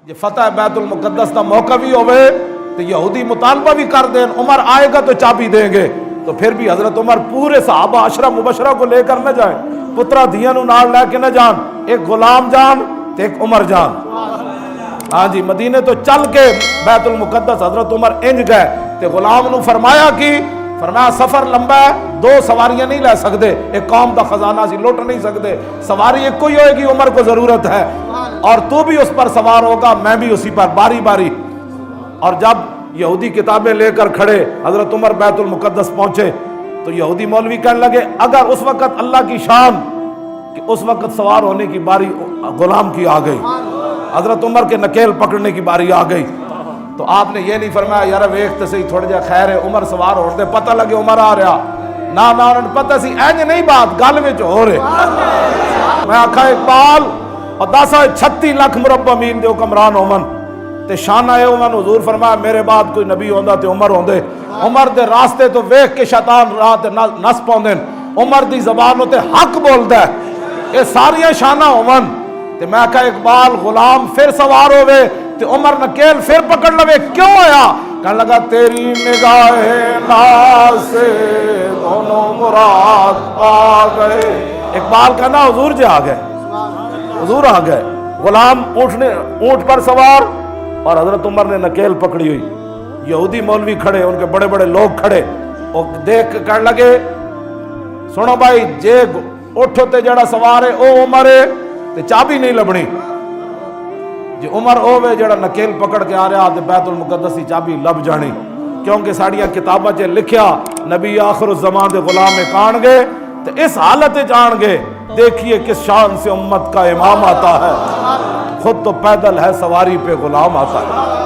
جے فتح بیت المقدس کا موقع بھی ہوئے تو یہودی مطالبہ بھی کر دیں عمر آئے گا تو چابی دیں گے، تو پھر بھی حضرت عمر پورے صحابہ عشرہ مبشرہ کو لے کر نہ جائیں، پترا دھیاں نو نال لے کے نہ جان، ایک غلام جان تے ایک عمر جان۔ ہاں جی، مدینے تو چل کے بیت المقدس حضرت عمر انج گئے تے غلام نو فرمایا فرمایا سفر لمبا ہے، 2 سواریاں نہیں لے سکتے، ایک قوم دا خزانہ سی لوٹ نہیں سکتے، سواری ایک کوئی ہوئے گی، عمر کو ضرورت ہے، اور تو بھی اس پر سوار ہوگا، میں بھی اسی پر، باری باری۔ اور جب یہودی کتابیں لے کر کھڑے حضرت عمر بیت المقدس پہنچے تو یہودی مولوی کہنے لگے اگر اس وقت اللہ کی شان کہ اس وقت سوار ہونے کی باری غلام کی آ گئی، حضرت عمر کے نکیل پکڑنے کی باری آ گئی، تو آپ نے یہ نہیں فرمایا یار ویکھتے سے تھوڑا جا خیر ہے عمر سوار ہو دے، پتہ لگے عمر آ رہا، نہ انہوں پتہ سی اینج نہیں بات گل وچ ہو رہے۔ میں آکھا اقبال اور 36 لاکھ مربع میل دے حکمران ہومن تے شانہ ہے عمر، حضور فرمایا میرے بعد کوئی نبی ہوندا تے عمر ہوندے، عمر دے راستے تو ویکھ کے شیطان راہ تے نس پاوندے، عمر دی زبان تے حق بولدا ہے، یہ ساریاں شانہ ہومن۔ تے میں کہا اقبال غلام پھر سوار ہوئے تے عمر نکیل پھر پکڑ لوے، کیوں آیا؟ کہنے لگا تیری نگاہ ناز سے دونوں مراد آ گئے۔ اقبال کہنا حضور جی آ گئے، حضور آ گئے، غلام اونٹ پر سوار اور حضرت عمر نے نکیل پکڑی ہوئی، یہودی مولوی کھڑے، ان کے بڑے بڑے لوگ کھڑے، اور دیکھ کے کہنے لگے سنو بھائی جے اٹھو تے جڑا سوار ہے او عمر ہے تے چابی نہیں لبنی، جی عمر ہوے جڑا نکیل پکڑ کے آ رہا تے بیت المقدس کی چابی لب جانی، کیونکہ ساڑیاں کتاباں چ لکھیا نبی آخر الزمان دے غلام کان گے تے اس حالت جان گے، دیکھیے کس شان سے امت کا امام آتا ہے، خود تو پیدل ہے سواری پہ غلام آتا ہے۔